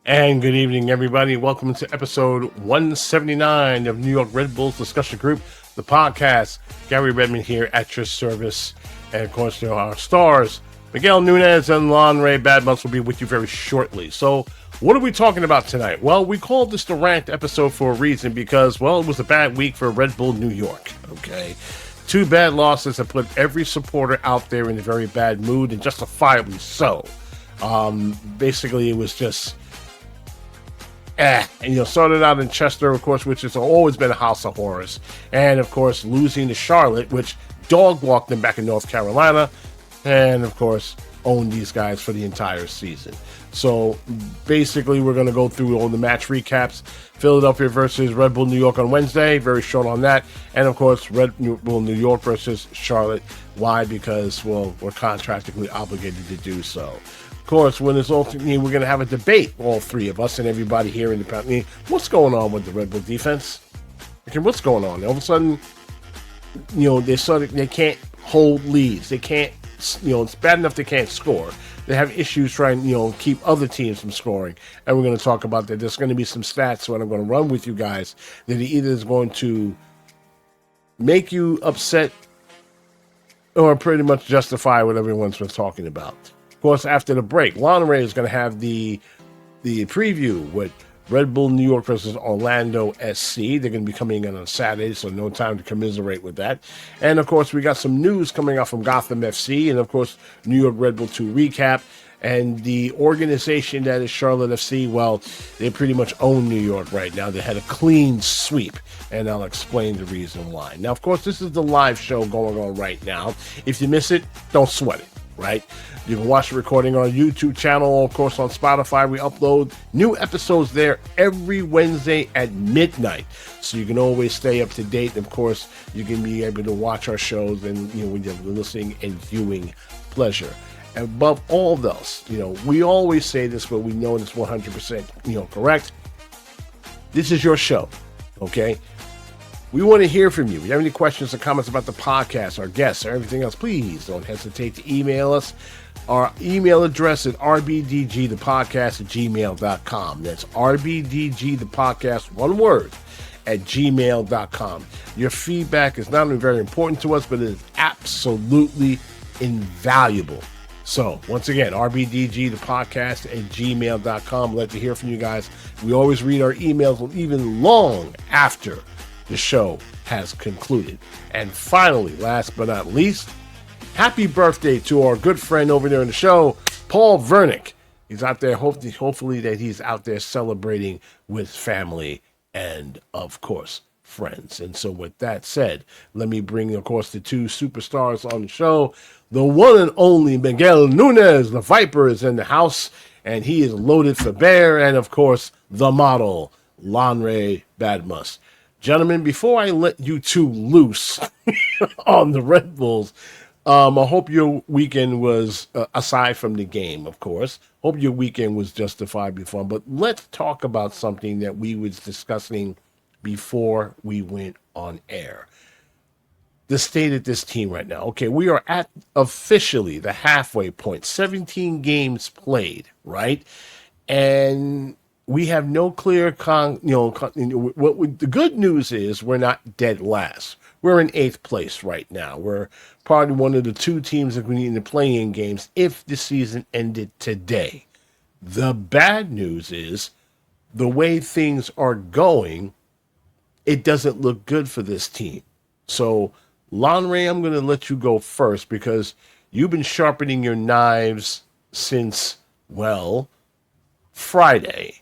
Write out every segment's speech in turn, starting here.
And good evening, everybody. Welcome to episode 179 of New York Red Bulls Discussion Group, the podcast. Garry Redmond here at your service. And of course, there are our stars, Miguel Nunez and Lanre Badmus will be with you very shortly. So, what are we talking about tonight? Well, we called this the rant episode for a reason because, well, it was a bad week for Red Bull New York, okay? Two bad losses that put every supporter out there in a very bad mood, and justifiably so. Basically, it was just... And started out in Chester, of course, which has always been a house of horrors. And, of course, losing to Charlotte, which dog walked them back in North Carolina. And, of course, owned these guys for the entire season. So, basically, we're going to go through all the match recaps. Philadelphia versus Red Bull New York on Wednesday. Very short on that. And, of course, Red Bull New York versus Charlotte. Why? Because, well, we're contractually obligated to do so. Of course, when it's all, we're going to have a debate, all three of us and everybody here in the what's going on with the Red Bull defense? Okay, what's going on? All of a sudden, they can't hold leads. They can't, it's bad enough they can't score. They have issues trying, keep other teams from scoring. And we're going to talk about that. There's going to be some stats that I'm going to run with you guys that either is going to make you upset or pretty much justify what everyone's been talking about. Of course, after the break, Lanre is going to have the preview with Red Bull New York versus Orlando SC. They're going to be coming in on Saturday, so no time to commiserate with that. And, of course, we got some news coming out from Gotham FC and, of course, New York Red Bull 2 recap. And the organization that is Charlotte FC, well, they pretty much own New York right now. They had a clean sweep, and I'll explain the reason why. Now, of course, this is the live show going on right now. If you miss it, don't sweat it, right? You can watch the recording on our YouTube channel. Of course, on Spotify, we upload new episodes there every Wednesday at midnight. So you can always stay up to date. Of course, you can be able to watch our shows and, when you're listening and viewing pleasure. And above all those, we always say this, but we know it's 100%, correct. This is your show, okay? We want to hear from you. If you have any questions or comments about the podcast, our guests, or everything else, please don't hesitate to email us. Our email address is rbdgthepodcast@gmail.com. That's rbdgthepodcast, one word, at gmail.com. Your feedback is not only very important to us, but it is absolutely invaluable. So, once again, rbdgthepodcast@gmail.com. I'd like to hear from you guys. We always read our emails even long after the show has concluded. And finally, last but not least, happy birthday to our good friend over there in the show, Paul Vernick. He's out there, hopefully that he's out there celebrating with family and, of course, friends. And so with that said, let me bring, of course, the two superstars on the show. The one and only Miguel Nunez, the Viper, is in the house, and he is loaded for bear. And, of course, the model, Lanre Badmus. Gentlemen, before I let you two loose on the Red Bulls, I hope your weekend was, aside from the game, of course, hope your weekend was justifiably fun. But let's talk about something that we was discussing before we went on air. The state of this team right now. Okay, we are at officially the halfway point. 17 games played, right? And we have no clear the good news is we're not dead last. We're in 8th place right now. We're probably one of the two teams that we need in the play-in games if the season ended today. The bad news is the way things are going, it doesn't look good for this team. So, Lanre, I'm going to let you go first because you've been sharpening your knives since, well, Friday.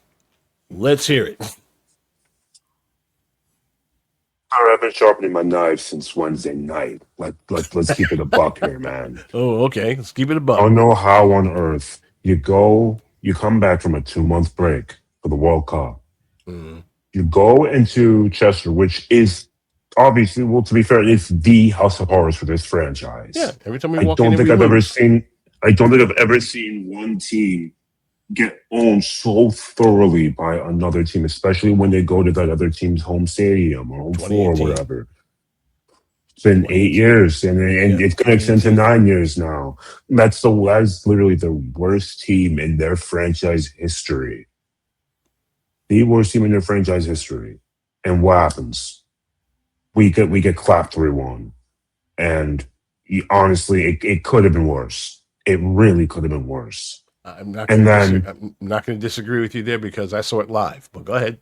Let's hear it. I've been sharpening my knife since Wednesday night. Let's keep it a buck here, man. Oh, okay. Let's keep it a buck. I don't know how on earth you come back from a 2-month break for the World Cup. Mm-hmm. You go into Chester, which is obviously, well, to be fair, it's the house of horrors for this franchise. Yeah, every time we I walk don't in, think I've ever seen one team get owned so thoroughly by another team, especially when they go to that other team's home stadium or home floor or whatever. It's been 8 years, and it's going to extend to 9 years now. That's literally the worst team in their franchise history. the worst team in their franchise history. And what happens? We get clapped 3-1. And honestly, it could have been worse. It really could have been worse. I'm not And going then, to disagree with you there because I saw it live. But go ahead.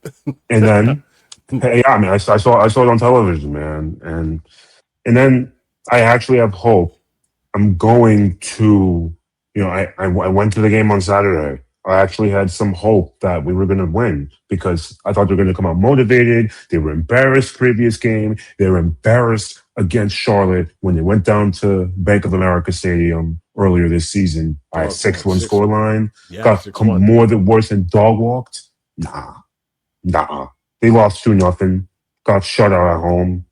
and then, hey, yeah, I mean, I saw it on television, man. And then I actually have hope. I'm going to, I went to the game on Saturday. I actually had some hope that we were going to win because I thought they were going to come out motivated. They were embarrassed previous game. They were embarrassed against Charlotte when they went down to Bank of America Stadium earlier this season by a 6-1 scoreline. Yeah, Got 6-1. more than worse than dog walked. Nah. They lost 2-0. Got shut out at home.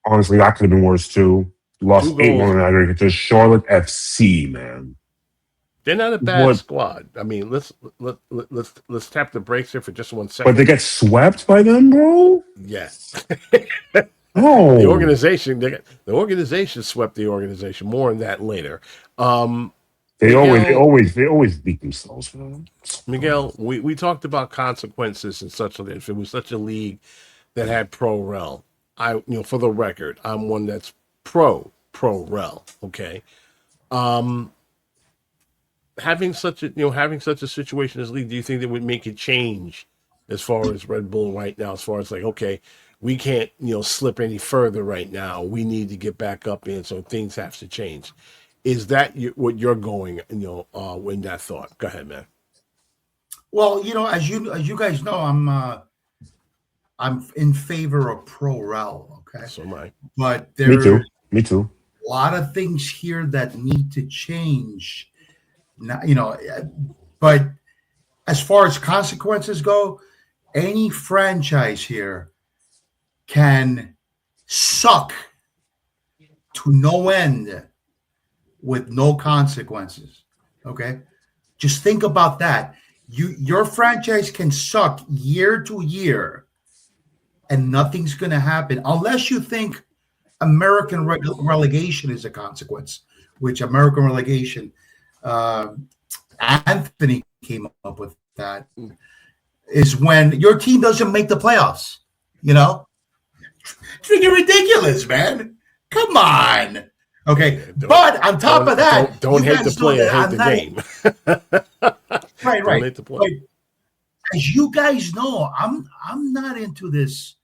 Honestly, that could have been worse too. Lost 8-1 in aggregate to Charlotte FC, man. They're not a bad squad. I mean, let's tap the brakes here for just 1 second. But they get swept by them, bro. Yes. Oh, the organization swept the organization. More on that later. They always beat themselves, man. Miguel, we talked about consequences and such. If it was such a league that had pro rel, for the record, I'm one that's pro rel. Okay. Having such a situation as league, do you think that would make it change as far as Red Bull right now? As far as like, okay, we can't slip any further right now. We need to get back up in, so things have to change. Is that what you're going? In that thought. Go ahead, man. Well, as you guys know, I'm in favor of pro rel. Okay, so am I. But there's me too. A lot of things here that need to change. Now, but as far as consequences go, any franchise here can suck to no end with no consequences. Okay, just think about that. Your franchise can suck year to year, and nothing's going to happen unless you think American relegation is a consequence. Which American relegation? Anthony came up with that. Is when your team doesn't make the playoffs. It's freaking ridiculous, man. Come on. Okay, but on top of that, don't hate the player, hate the game. Right. Don't hate the player. As you guys know, I'm not into this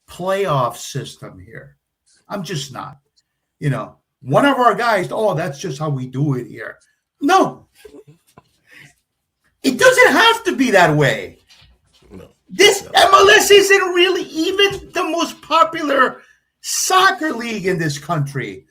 playoff system here. I'm just not. One of our guys, that's just how we do it here. No. It doesn't have to be that way. No. This MLS isn't really even the most popular soccer league in this country.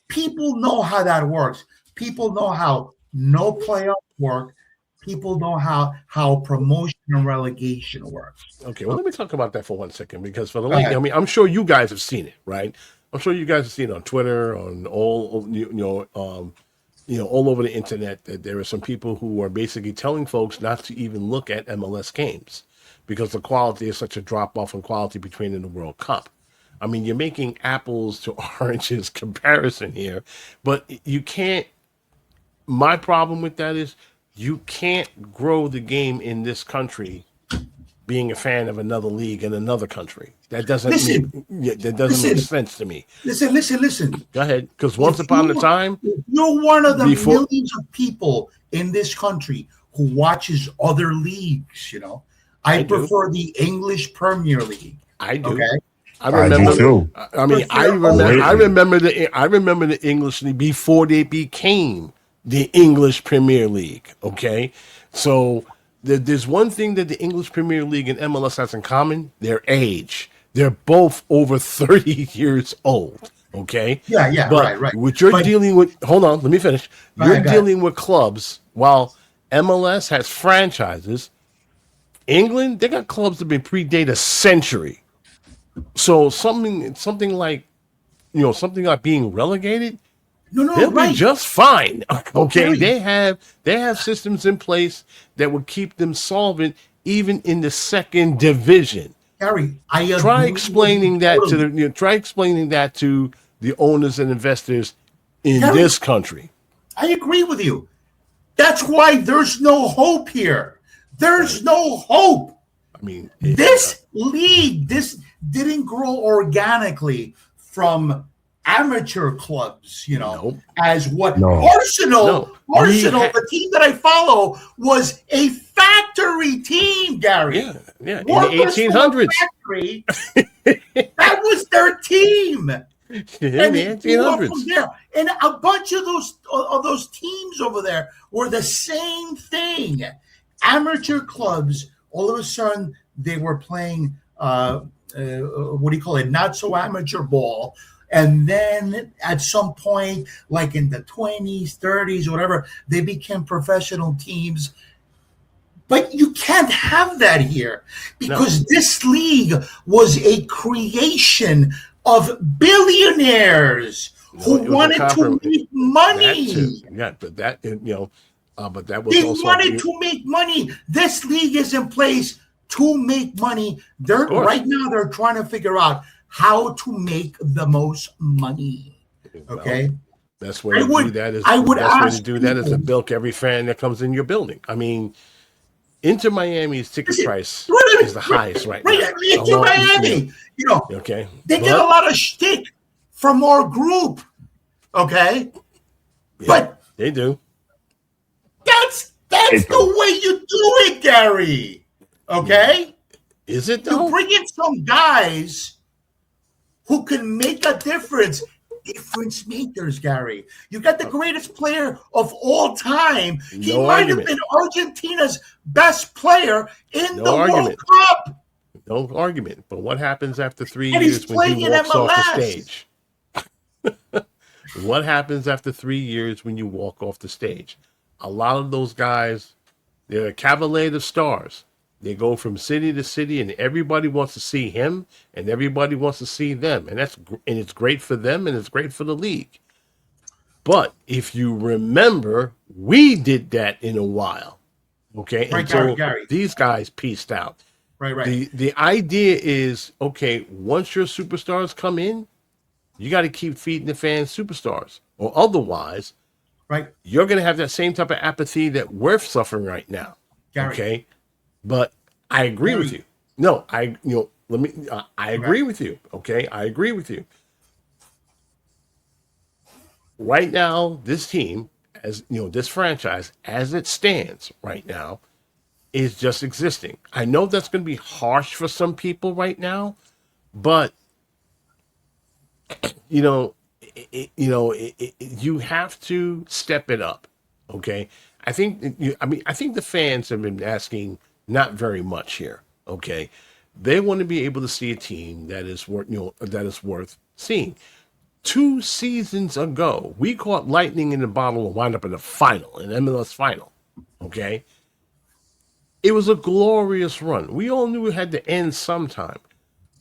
People know how that works. People know how no playoffs work. People know how promotion and relegation works. Okay, well, let me talk about that for 1 second because for the league, I'm sure you guys have seen it, right? I'm sure you guys have seen it on Twitter, on all over the internet that there are some people who are basically telling folks not to even look at MLS games because the quality is such a drop off in quality between in the World Cup. I mean, you're making apples to oranges comparison here, but you can't. My problem with that is you can't grow the game in this country being a fan of another league in another country. That doesn't make sense to me. Listen. Go ahead, because once upon a time, you're one of the millions of people in this country who watches other leagues. I prefer the English Premier League. I do. Okay. I remember. Too. I remember the English League before they became the English Premier League. Okay, so there's one thing that the English Premier League and MLS has in common: their age. They're both over 30 years old. Okay. Yeah. But right. What you're dealing with? Hold on. Let me finish. You're dealing with clubs, while MLS has franchises. England, they got clubs that have been predate a century. So something like being relegated, they'll be just fine. Okay, they have systems in place that would keep them solvent even in the second division. Garry, try explaining that to the owners and investors in this country. I agree with you. That's why there's no hope here. There's no hope. I mean, this league, this didn't grow organically from amateur clubs, as what Arsenal, the team that I follow, was a factory team, Gary. Yeah, in the 1800s. Factory, that was their team. In the 1800s. And a bunch of those teams over there were the same thing. Amateur clubs, all of a sudden, they were playing, not so amateur ball. And then at some point, like in the 20s, 30s, whatever, they became professional teams. But you can't have that here because this league was a creation of billionaires who wanted to make money. But that was they also wanted to make money. This league is in place to make money. Right now they're trying to figure out how to make the most money. Okay. Best way to do that is to bilk every fan that comes in your building. I mean, Inter Miami's ticket price is the highest right now. Inter Miami, okay. They get a lot of shtick from our group. Okay. Yeah, but they do. That's the way you do it, Gary. Okay? Is it though? You bring in some guys who can make a difference. Difference makers, Gary. You got the greatest player of all time. He might have been Argentina's best player in the World Cup. No argument. But what happens after 3 years when he walks off the stage? What happens after 3 years when you walk off the stage? A lot of those guys, they're a cavalier of stars. They go from city to city, and everybody wants to see him, and everybody wants to see them, and it's great for them, and it's great for the league. But if you remember, we did that in a while, okay? Right, Gary. These guys pieced out. Right. The idea is, okay, once your superstars come in, you got to keep feeding the fans superstars, or otherwise, you're going to have that same type of apathy that we're suffering right now. Gary. Okay, but I agree with you. No, I agree with you. Okay, I agree with you. Right now, this team, as this franchise, as it stands right now, is just existing. I know that's going to be harsh for some people right now, but you have to step it up. Okay, I think the fans have been asking not very much here. Okay, they want to be able to see a team that is worth seeing. 2 seasons ago, we caught lightning in the bottle and wound up in the final, an MLS final. Okay, it was a glorious run. We all knew it had to end sometime.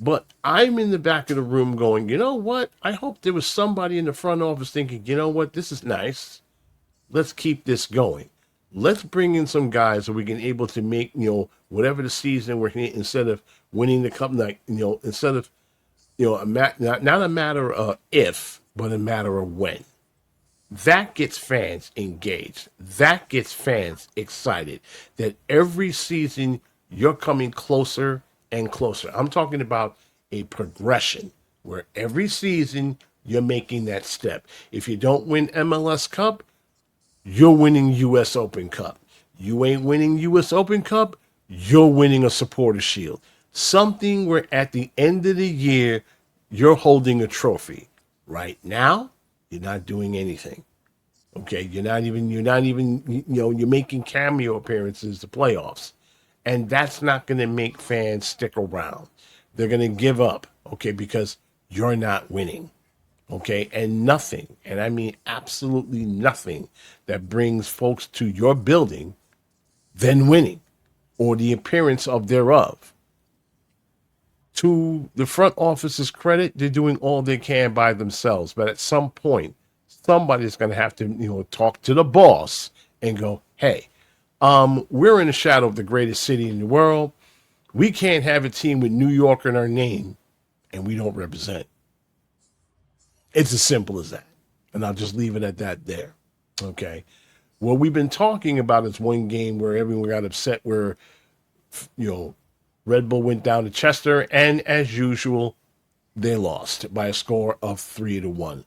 But I'm in the back of the room going, you know what? I hope there was somebody in the front office thinking, you know what? This is nice. Let's keep this going. Let's bring in some guys so we can able to make, whatever the season we're in, instead of winning the cup, instead of, not a matter of if, but a matter of when. That gets fans engaged. That gets fans excited that every season you're coming closer and closer. I'm talking about a progression where every season you're making that step. If you don't win MLS Cup, you're winning US Open Cup. You ain't winning US Open Cup, you're winning a Supporter Shield. Something where at the end of the year, you're holding a trophy. Right now, you're not doing anything. Okay, you're making cameo appearances to playoffs. And that's not going to make fans stick around. They're going to give up, okay, because you're not winning, okay? And nothing, and I mean absolutely nothing, that brings folks to your building than winning or the appearance of thereof. To the front office's credit, they're doing all they can by themselves. But at some point, somebody's going to have to, talk to the boss and go, hey, we're in the shadow of the greatest city in the world. We can't have a team with New York in our name and we don't represent. It's as simple as that. And I'll just leave it at that there. Okay. What we've been talking about is one game where everyone got upset where, Red Bull went down to Chester, and as usual, they lost by a score of 3-1.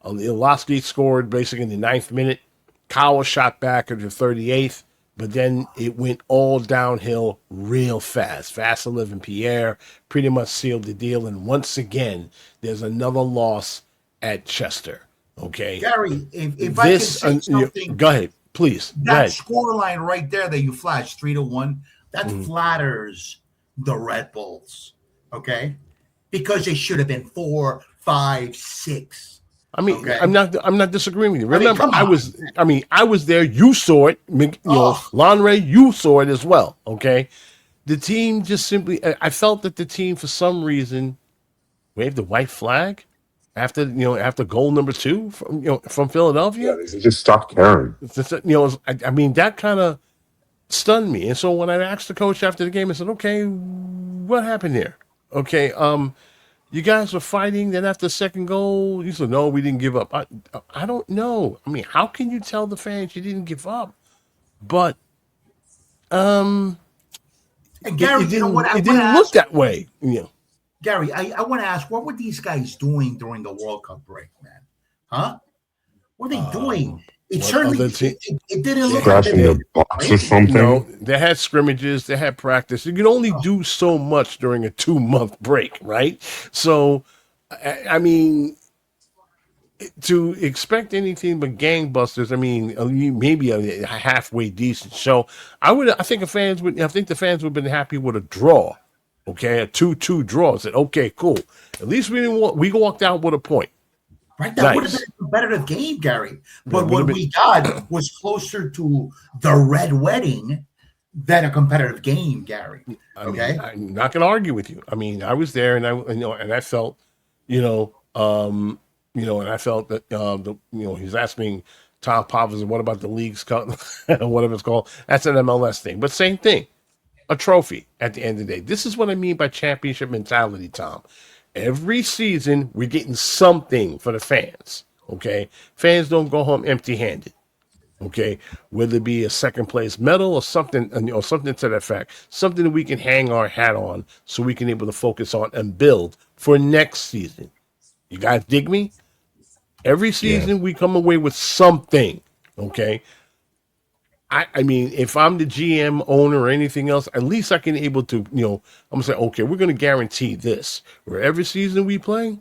Ilosky scored basically in the 9th minute. Kyle shot back at the 38th, but then it went all downhill real fast. Vasiliev and Pierre pretty much sealed the deal, and once again, there's another loss at Chester. Okay, Gary, if I can say something, go ahead, please. That scoreline right there that you flashed 3-1, that flatters the Red Bulls. Okay, because it should have been 4, 5, 6. I mean, okay? I'm not disagreeing with you. Remember, I was there. You saw it. Lanre, you saw it as well. Okay, the team just simply. I felt that the team, for some reason, waved the white flag after goal number 2 from Philadelphia. Yeah, they just stopped caring. I mean, that kind of stunned me. And so when I asked the coach after the game, I said, "Okay, what happened here? Okay, you guys were fighting. Then after the second goal, he said, no, we didn't give up. I don't know. I mean, how can you tell the fans you didn't give up? But and Gary, it didn't look that way. Gary, I want to ask, what were these guys doing during the World Cup break, man? Huh? What are they doing? It certainly it didn't look like their box or something. No, they had scrimmages, they had practice. You can only do so much during a 2-month break, right? So, I mean, to expect anything but gangbusters, I mean, maybe a halfway decent show. I think the fans would have been happy with a draw. Okay, a 2-2 draw. I said, okay, cool. At least we walked out with a point. Right, that would have been a competitive game, Gary. But what we got was closer to the Red Wedding than a competitive game, Gary. Okay, I'm not going to argue with you. I mean, I was there, and I felt, and I felt that he's asking Tom Poppers, what about the league's cup, whatever it's called? That's an MLS thing, but same thing, a trophy at the end of the day. This is what I mean by championship mentality, Tom. Every season, we're getting something for the fans, okay? Fans don't go home empty-handed, okay? Whether it be a second-place medal or something, something to that effect, something that we can hang our hat on so we can able to focus on and build for next season. You guys dig me? Every season, we come away with something, okay? I mean, if I'm the GM, owner, or anything else, at least I can able to, I'm going to say, okay, we're going to guarantee this. Where every season we play,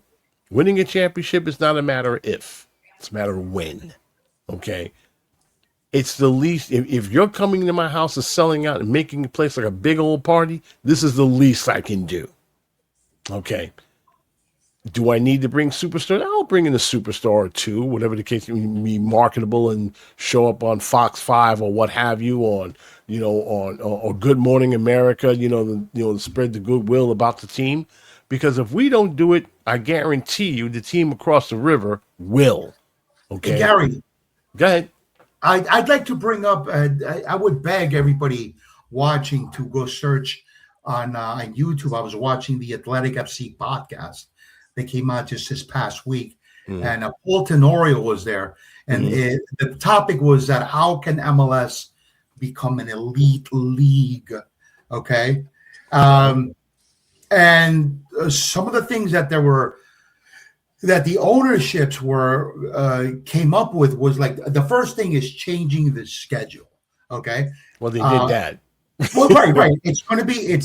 winning a championship is not a matter of if. It's a matter of when. Okay? It's the least, if you're coming to my house and selling out and making the place like a big old party, this is the least I can do. Okay? Do I need to bring superstars? I'll bring in a superstar or two, whatever the case, be marketable and show up on Fox 5 or what have you, on Good Morning America, spread the goodwill about the team. Because if we don't do it, I guarantee you the team across the river will. Okay, hey, Gary, go ahead. I'd like to bring up. I would beg everybody watching to go search on YouTube. I was watching the Athletic FC podcast. They came out just this past week, and Paul Tenorio was there. And the topic was that how can MLS become an elite league? Okay. And some of the things that the ownerships came up with was like, the first thing is changing the schedule. Okay. Well, they did that. Well, right. It's going to be,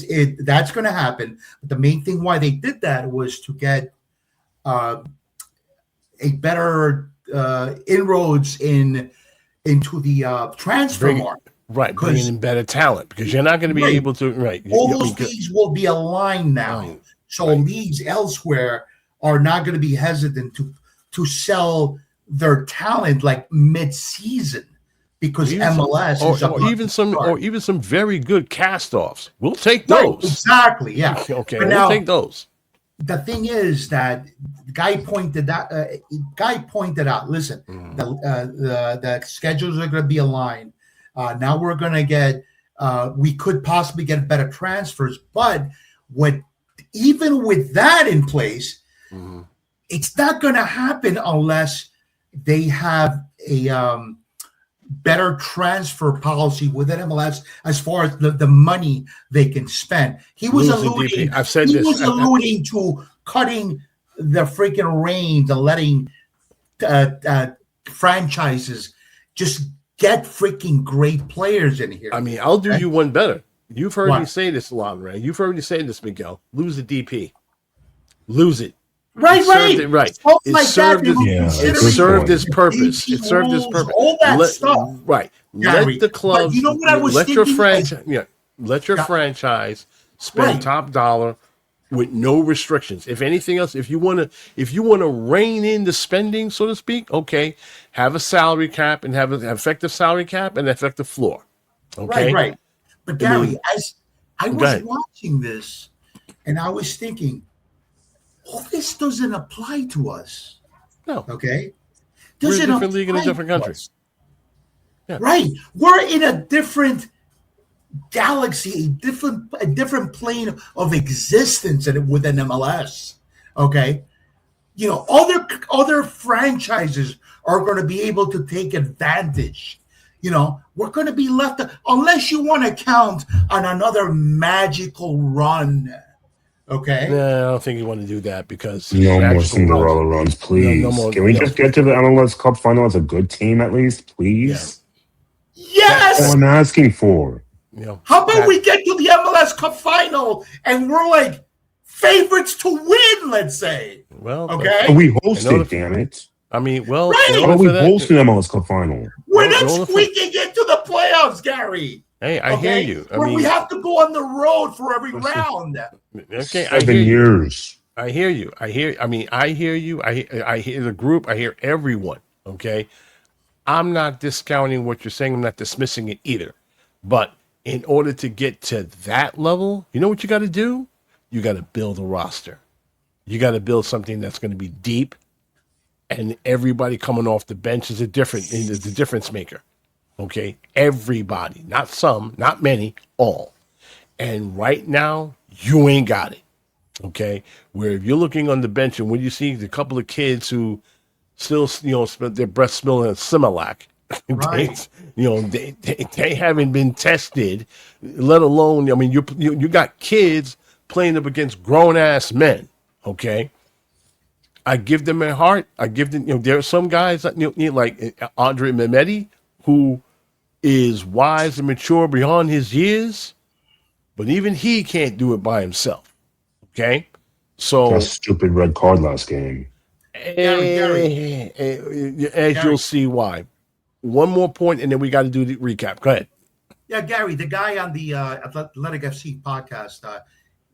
that's going to happen. But the main thing why they did that was to get a better inroads into the transfer market. Right, bringing in better talent, because you're not going to be able to. Right, all those leagues will be aligned now, so leagues elsewhere are not going to be hesitant to sell their talent like mid-season, because MLS even some very good cast-offs. We'll take those. Right, exactly. Yeah. Okay. We'll take those. The thing is that Guy pointed out. Listen, the schedules are going to be aligned. Now we're going to get. We could possibly get better transfers, but even with that in place, it's not going to happen unless they have a better transfer policy within MLS as far as the money they can spend. He was alluding. I've said he this. was alluding to cutting the freaking reins and letting franchises just get freaking great players in here. I mean, I'll do you one better. You've heard me say this, Lanre. You've heard me say this, Miguel. Lose the DP. Lose it. Right. It served its purpose. It served its purpose. All that stuff. Right. Gary, let the clubs. You know what I was let thinking? Your franchise. Let your franchise spend top dollar with no restrictions. If anything else, if you want to rein in the spending, so to speak, okay, have a salary cap and have an effective salary cap and an effective floor. Okay. Right. But Gary, as I was watching this, and I was thinking, all this doesn't apply to us. No. Okay. We're a different league in a different country. Yeah. Right. We're in a different galaxy, a different plane of existence within MLS. Okay. You know, other franchises are going to be able to take advantage. You know, we're going to be left unless you want to count on another magical run. Okay. No, I don't think you want to do that because no more Cinderella runs, please. No more, Can we just get to the MLS Cup final as a good team at least, please? Yeah. Yes. That's all I'm asking for. How about we get to the MLS Cup final and we're like favorites to win? Let's say. Well, okay. We host it, damn it. I mean, well, how about we host the MLS Cup final? We're not squeaking into the playoffs, Gary. Hey, I hear you. I mean, we have to go on the road for every round. Okay, 7 years. I hear you. I hear you. I hear the group. I hear everyone. Okay, I'm not discounting what you're saying. I'm not dismissing it either. But in order to get to that level, you know what you got to do? You got to build a roster. You got to build something that's going to be deep, and everybody coming off the bench is the difference maker. Okay, everybody, not some, not many, all. And right now, you ain't got it. Okay, where if you're looking on the bench and when you see the couple of kids who still, spent their breath smelling of Similac, right? They haven't been tested, let alone. I mean, you got kids playing up against grown ass men. Okay, I give them a heart. I give them. There are some guys like Andre Mehmeti who is wise and mature beyond his years, but even he can't do it by himself. Okay, so that stupid red card last game. Gary. You'll see why. One more point, and then we got to do the recap. Go ahead. Yeah, Gary, the guy on the Athletic FC podcast,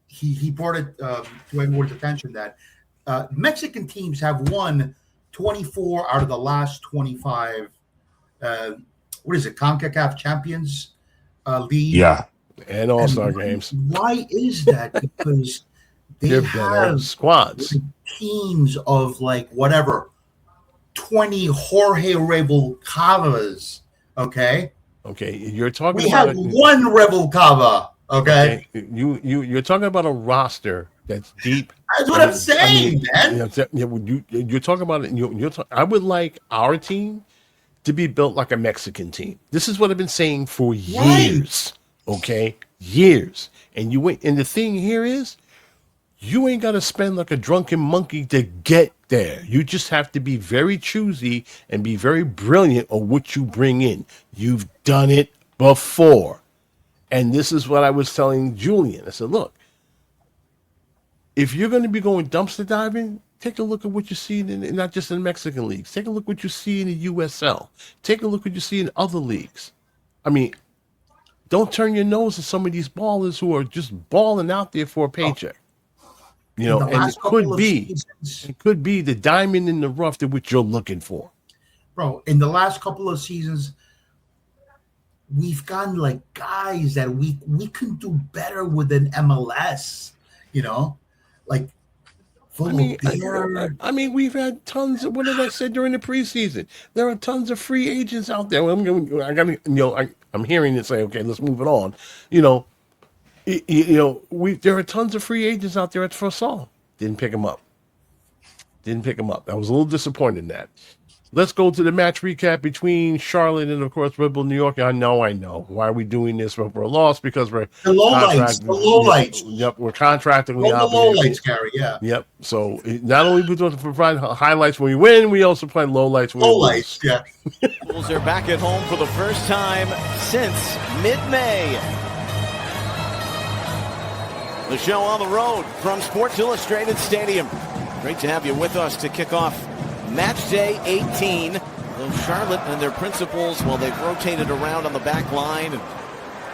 he brought it to everyone's attention that Mexican teams have won 24 out of the last 25. What is it? CONCACAF Champions League. Yeah. And All-Star games. Why is that? Because they have squads. Teams of 20 Jorge Revolcavas. Okay. Okay. You're talking we have one Revolcava. Okay. You're talking about a roster that's deep. That's what I'm saying, man. You're talking about it. I would like our team to be built like a Mexican team. This is what I've been saying for years. Right. Okay, years. And the thing here is, you ain't got to spend like a drunken monkey to get there. You just have to be very choosy and be very brilliant on what you bring in. You've done it before. And this is what I was telling Julian. I said, look, if you're going to be going dumpster diving, take a look at what you see in not just in Mexican leagues. Take a look at what you see in the USL. Take a look at what you see in other leagues. I mean, don't turn your nose at some of these ballers who are just balling out there for a paycheck. And it could be the diamond in the rough that what you're looking for. Bro, in the last couple of seasons, we've gotten guys that we can do better with an MLS, I mean, we've had tons of what did I say during the preseason? There are tons of free agents out there. I'm hearing it say, okay, let's move it on. There are tons of free agents out there at Futsal. Didn't pick them up. I was a little disappointed in that. let's go to the match recap between Charlotte and, of course, Red Bull New York. I know. Why are we doing this? Well, we're a loss because we're the lowlights. Yep, we're contracting. The lowlights, Garry. Yeah. Yep. So not only do we provide highlights when we win, we also provide lowlights when we lose. Yeah. Bulls are back at home for the first time since mid-May. The show on the road from Sports Illustrated Stadium. Great to have you with us to kick off match day 18. Though Charlotte and their principals, well, they've rotated around on the back line and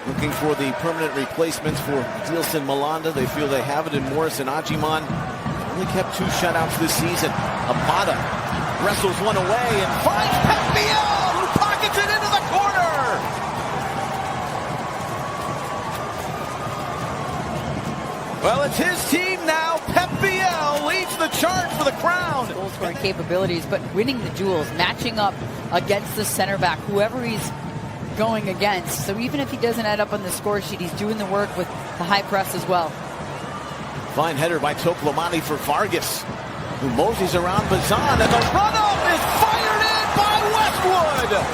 looking for the permanent replacements for Dilson Malanda. They feel they have it in Morris and Ajiman. Only kept 2 shutouts this season. Abada wrestles one away and finds Pepio, who pockets it into the corner. Well, it's his team now. Pepio leads the charge for the crown. Goal scoring capabilities, but winning the duels, matching up against the center back, whoever he's going against. So even if he doesn't add up on the score sheet, he's doing the work with the high press as well. Fine header by Toklamani for Vargas, who moseys around Bazan, and the run-up is fired in by Westwood.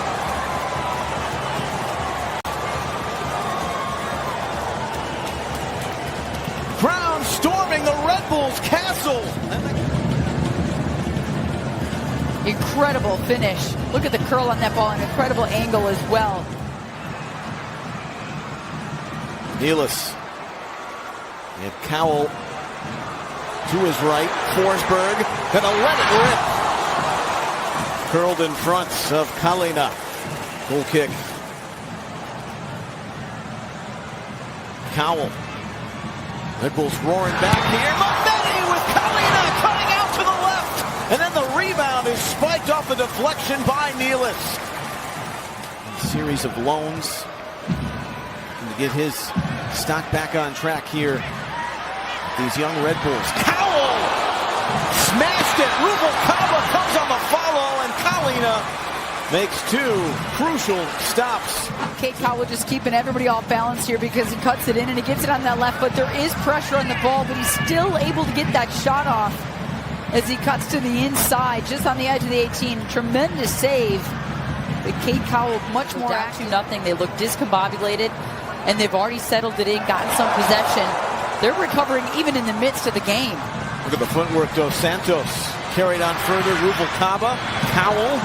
Crown storming the Red Bulls' castle. Incredible finish. Look at the curl on that ball, an incredible angle as well. Nealis. And Cowell to his right. Forsberg gonna let it rip. Curled in front of Kalina. Goal kick. Cowell. Red Bulls roaring back here. Mometti with Kalina cutting out to the left. And then the rebound is spiked off the deflection by Nealis. A series of loans to get his stock back on track here. These young Red Bulls. Cowell smashed it. Rubalcaba comes on the follow, and Kalina makes 2 crucial stops. Kate Cowell just keeping everybody off balance here because he cuts it in and he gets it on that left, but there is pressure on the ball, but he's still able to get that shot off as he cuts to the inside, just on the edge of the 18. Tremendous save. But Kate Cowell much more down 2-0. They look discombobulated, and they've already settled it in, gotten some possession. They're recovering even in the midst of the game. Look at the footwork, Dos Santos. Carried on further, Rubalcaba. Cowell.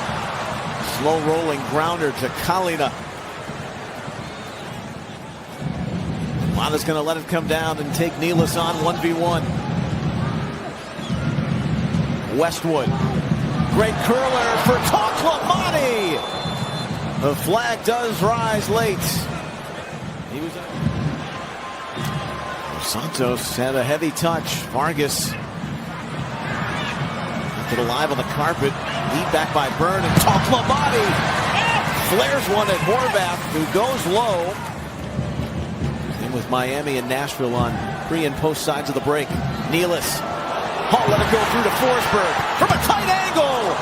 Slow rolling grounder to Kalina. Lana's going to let it come down and take Nealis on 1v1. Westwood. Great curler for Toklamani. The flag does rise late. Santos had a heavy touch. Vargas put alive on the carpet. Lead back by Byrne, and Toklamani flares one at Horvath, who goes low. Same with Miami and Nashville on pre and post sides of the break. Nealis. Let it go through to Forsberg from a tight angle.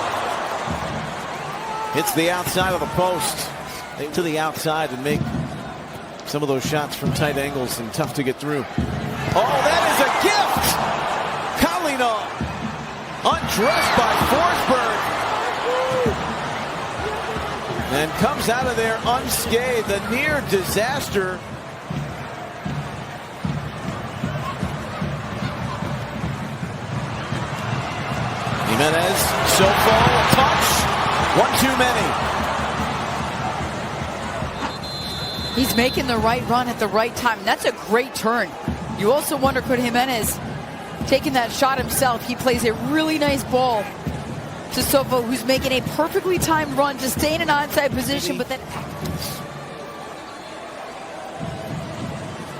Hits the outside of the post. To the outside and make some of those shots from tight angles and tough to get through. Oh, that is a gift! Kalina undressed by Forsberg. And comes out of there unscathed. A near disaster. Jimenez, Sofo, a touch. One too many. He's making the right run at the right time. That's a great turn. You also wonder, could Jimenez taking that shot himself? He plays a really nice ball to Sofo, who's making a perfectly timed run to stay in an onside position, but then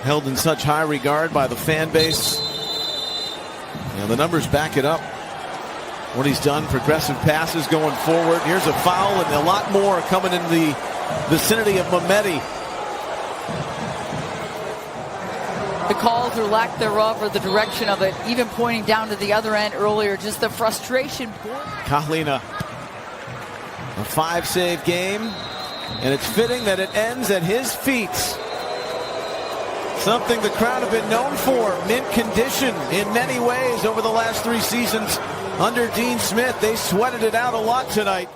held in such high regard by the fan base. And the numbers back it up. What he's done, progressive passes going forward. Here's a foul and a lot more coming in the vicinity of Mometti. the calls or lack thereof or the direction of it, even pointing down to the other end earlier, just the frustration. Kalina, a 5-save game, and it's fitting that it ends at his feet. Something the crowd have been known for, mint condition in many ways over the last 3 seasons under Dean Smith. They sweated it out a lot tonight.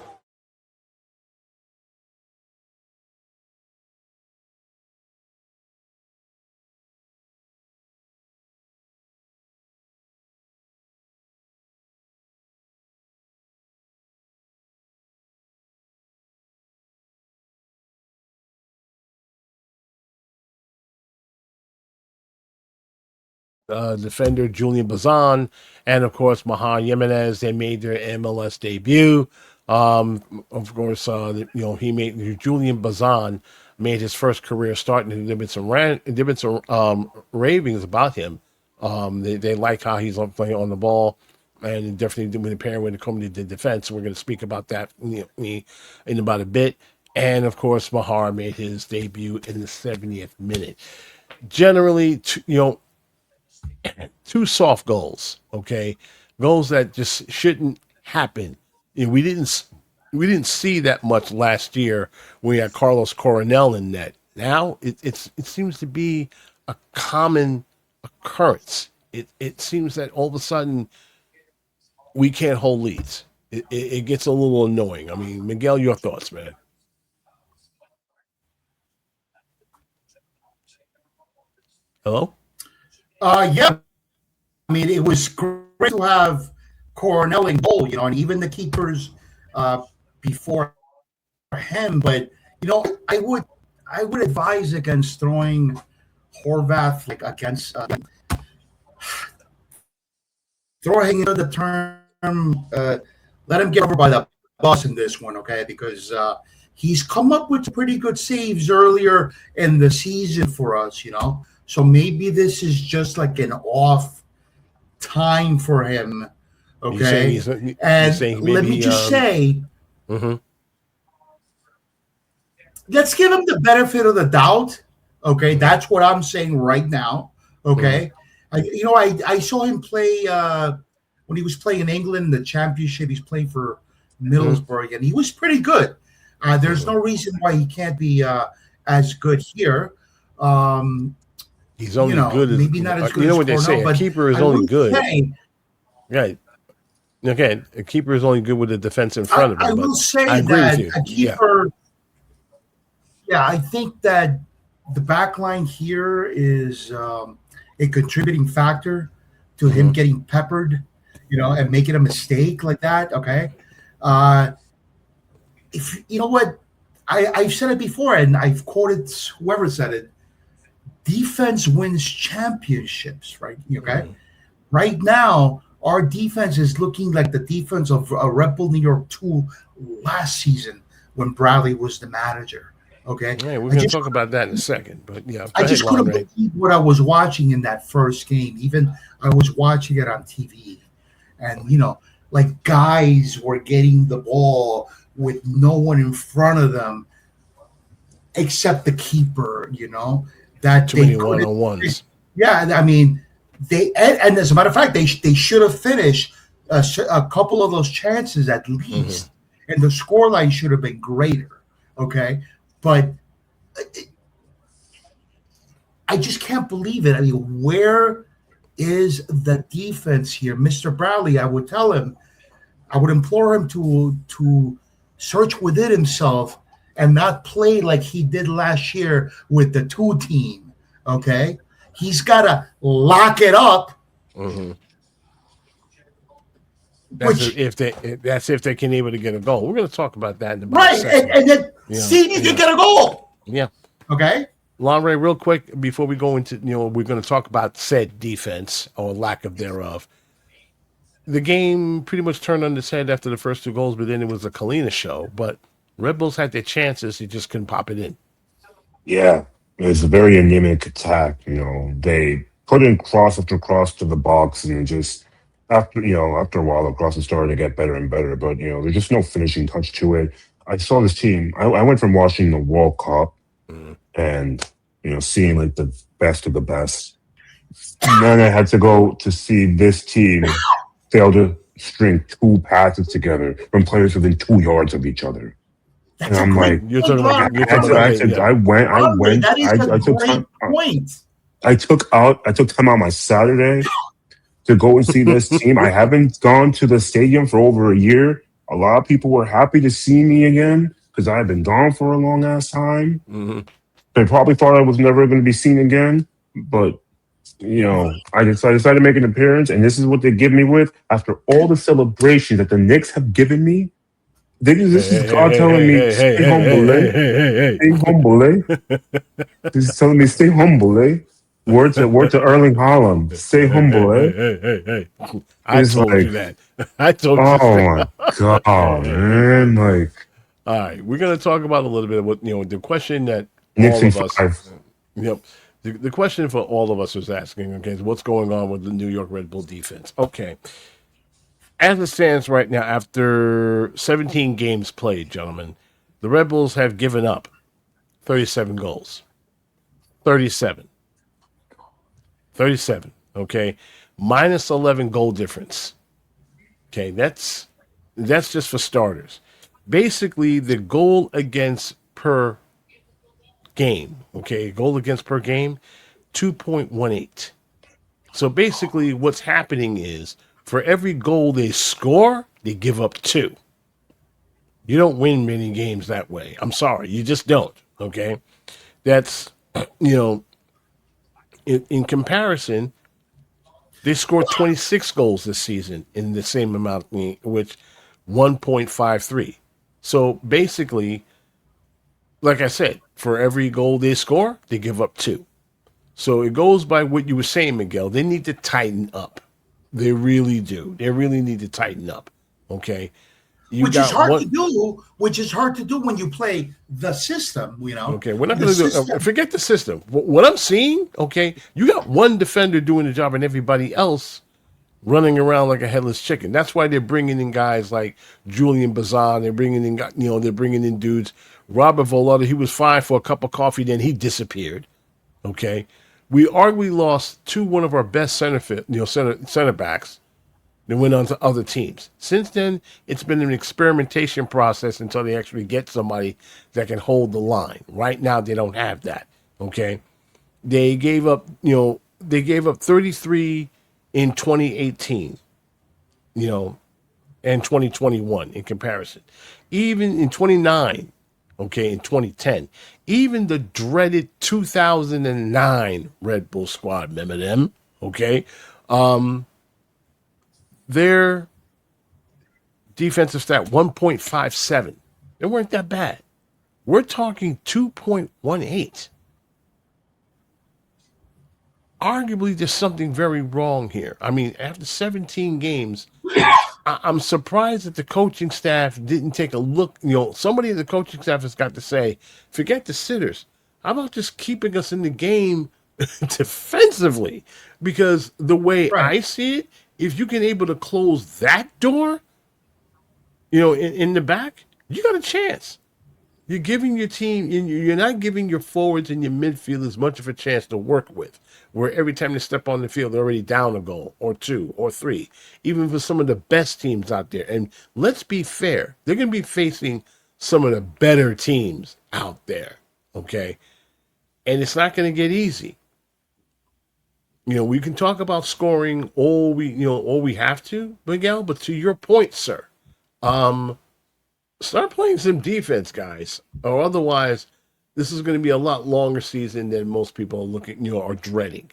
defender Julian Bazan, and of course Mahan Jimenez. They made their MLS debut. Of course, he made Julian Bazan made his first career start, and there been some ravings about him. They like how he's playing on the ball, and definitely when the pair when it comes to the defense. We're going to speak about that in about a bit. And of course, Mahar made his debut in the 70th minute. Generally, two soft goals, okay, goals that just shouldn't happen. We didn't see that much last year when we had Carlos Coronel in net. Now it seems to be a common occurrence. It seems that all of a sudden we can't hold leads. It gets a little annoying. I mean, Miguel, your thoughts, man? Hello? Yeah. I mean, it was great to have Coronel in goal, and even the keepers before him. But I would advise against throwing Horvath against throwing into the term. Let him get over by the bus in this one, okay? Because he's come up with pretty good saves earlier in the season for us, So maybe this is just like an off time for him, okay? Let me just say, let's give him the benefit of the doubt, okay? That's what I'm saying right now, okay? I saw him play when he was playing in England in the championship. He's playing for Middlesbrough, and he was pretty good. There's no reason why he can't be as good here. He's only good as maybe not as good. What they say? A keeper is only good. Right. Okay. A keeper is only good with the defense in front of him. I will say that a keeper. Yeah, I think that the back line here is a contributing factor to him getting peppered, and making a mistake like that. Okay. If you know what, I've said it before, and I've quoted whoever said it. Defense wins championships, right? Okay. Right now, our defense is looking like the defense of Red Bull New York 2 last season when Bradley was the manager. Okay. Yeah, we're going to talk about that in a second, but yeah. I just couldn't believe what I was watching in that first game. Even I was watching it on TV, and like guys were getting the ball with no one in front of them except the keeper. That too many one-on-ones. Yeah, I mean, and as a matter of fact, they should have finished a couple of those chances at least, and the scoreline should have been greater. Okay, but I just can't believe it. I mean, where is the defense here, Mr. Bradley? I would tell him, I would implore him to search within himself and not play like he did last year with the 2 team, okay? He's got to lock it up. That's if they can able to get a goal. We're going to talk about that in about right, a second. And then see if you can get a goal. Yeah. Okay. Lanre, real quick before we go into we're going to talk about said defense or lack of thereof. The game pretty much turned on its head after the first 2 goals, but then it was a Kalina show. But Red Bulls had their chances; they just couldn't pop it in. Yeah, it's a very anemic attack. They put in cross after cross to the box, and just after a while, the crosses started to get better and better. But there's just no finishing touch to it. I saw this team. I went from watching the World Cup and seeing like the best of the best. And then I had to go to see this team fail to string 2 passes together from players within 2 yards of each other. That's and I'm like, I took time out my Saturday to go and see this team. I haven't gone to the stadium for over a year. A lot of people were happy to see me again because I had been gone for a long ass time. They probably thought I was never going to be seen again, but I decided to make an appearance, and this is what they give me with after all the celebrations that the Knicks have given me. This is God telling me, stay humble, eh? Stay humble, eh? This is telling me, stay humble, eh? Word to Erling Haaland. Stay humble, eh? Hey. I It's told like, you that. I told you. oh my god, man! Like, All right, we're going to talk about a little bit of what, the question that Knicks all in of us, 5. yep, the question for all of us was asking, okay, is what's going on with the New York Red Bull defense? Okay. As it stands right now, after 17 games played, gentlemen, the Red Bulls have given up 37 goals. 37. 37, okay? Minus 11 goal difference. Okay, that's just for starters. Basically, the goal against per game, okay, goal against per game, 2.18. So basically, what's happening is for every goal they score, they give up 2. You don't win many games that way. I'm sorry, you just don't, okay? That's, in comparison, they scored 26 goals this season in the same amount, which 1.53. So basically, like I said, for every goal they score, they give up 2. So it goes by what you were saying, Miguel. They need to tighten up. They really do. They really need to tighten up. Okay. Which is hard to do. Which is hard to do when you play the system. Okay, we're not going to do. Forget the system. What I'm seeing, okay, you got one defender doing the job and everybody else running around like a headless chicken. That's why they're bringing in guys like Julian Bazan. They're bringing in, they're bringing in dudes. Robert Volata, he was fine for a cup of coffee, then he disappeared. Okay, we arguably lost one of our best center backs. They went on to other teams. Since then, it's been an experimentation process until they actually get somebody that can hold the line. Right now, they don't have that. Okay, they gave up. They gave up 33 in 2018. And 2021 in comparison. Even in 29. Okay, in 2010. Even the dreaded 2009 Red Bull squad, remember them? Okay, their defensive stat 1.57. They weren't that bad. We're talking 2.18. Arguably, there's something very wrong here. I mean, after 17 games, I'm surprised that the coaching staff didn't take a look. Somebody in the coaching staff has got to say, forget the sitters. How about just keeping us in the game defensively? Because the way I see it, if you can able to close that door, in the back, you got a chance. You're giving your team, you're not giving your forwards and your midfield as much of a chance to work with, where every time they step on the field, they're already down a goal or 2 or 3, even for some of the best teams out there. And let's be fair, they're going to be facing some of the better teams out there, okay? And it's not going to get easy. We can talk about scoring all we have to, Miguel, but to your point, sir, start playing some defense, guys, or otherwise this is going to be a lot longer season than most people are looking, are dreading.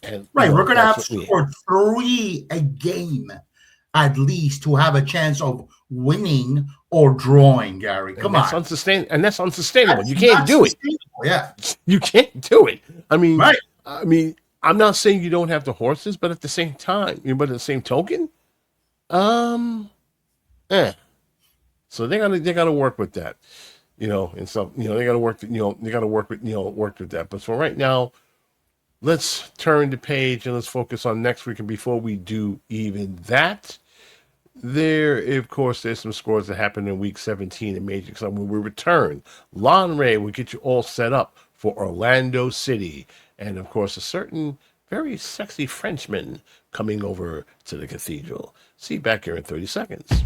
And we're going to have to score 3 a game at least to have a chance of winning or drawing, Garry. Come on. That's unsustainable. You can't do it. Yeah. You can't do it. I mean, I'm not saying you don't have the horses, but at the same time, but at the same token, So they gotta work with that, and so they gotta work, work with that. But for right now, let's turn the page and let's focus on next week. And before we do even that, of course, there's some scores that happened in week 17 in Major. So when we return, Lanre will get you all set up for Orlando City, and of course, a certain very sexy Frenchman coming over to the cathedral. See you back here in 30 seconds.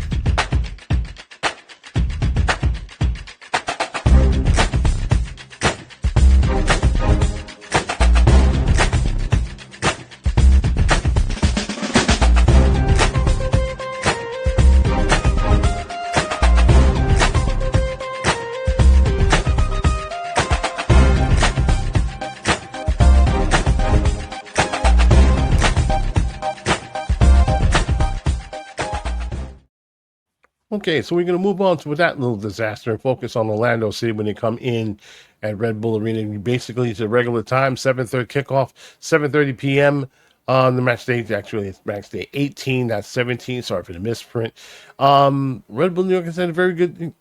Okay, so we're going to move on to that little disaster and focus on Orlando City when they come in at Red Bull Arena. Basically, it's a regular time, 7:30 kickoff, 7:30 p.m. on the match day. Actually, it's match day 18, not 17. Sorry for the misprint. Red Bull New York has had a very good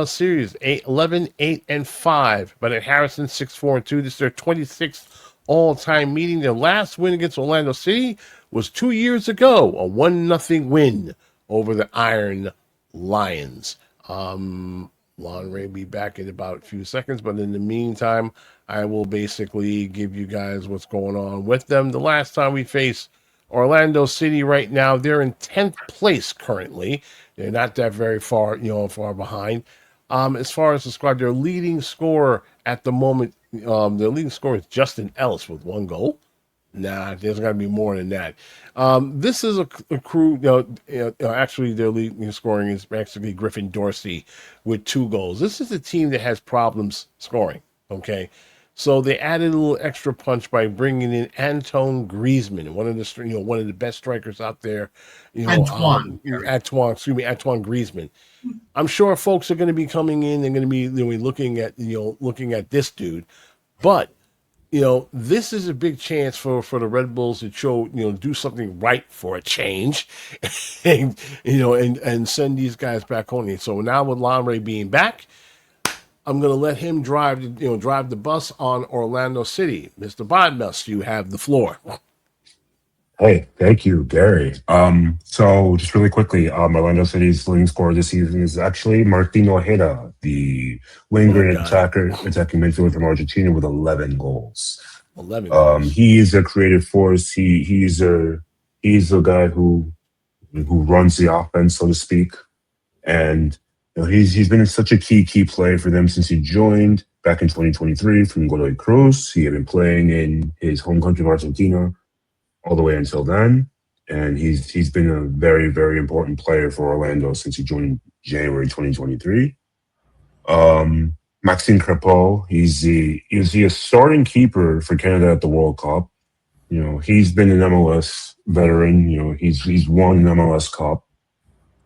series. 11, 8, and 5. But at Harrison, 6-4-2. This is their 26th all-time meeting. Their last win against Orlando City was 2 years ago, a 1-0 win over the Iron Lions. Lanre will be back in about a few seconds, but in the meantime, I will basically give you guys what's going on with them. The last time we faced Orlando City right now, they're in 10th place currently. They're not that very far, far behind. As far as the squad, their leading scorer at the moment, their leading scorer is Justin Ellis with 1 goal. Nah, there's got to be more than that. This is a crew, actually their leading scoring is actually Griffin Dorsey with 2 goals. This is a team that has problems scoring, okay? So they added a little extra punch by bringing in Antoine Griezmann, one of the best strikers out there. Antoine Griezmann. I'm sure folks are going to be coming in and going to be looking at this dude, but this is a big chance for the Red Bulls to show, do something right for a change, and send these guys back home. So now with Lanre being back, I'm going to let him drive the bus on Orlando City. Mr. Bodmus, you have the floor. Hey, thank you, Garry. So just really quickly, Orlando City's leading scorer this season is actually Martin Ojeda, the winger and attacking midfielder from Argentina with 11 goals. 11 goals. He is a creative force. He's a guy who runs the offense, so to speak, and he's been such a key player for them since he joined back in 2023 from Godoy Cruz. He had been playing in his home country of Argentina all the way until then, and he's been a very, very important player for Orlando since he joined in January 2023. Maxime Crepeau, he's a starting keeper for Canada at the World Cup. He's been an MLS veteran. He's won an MLS Cup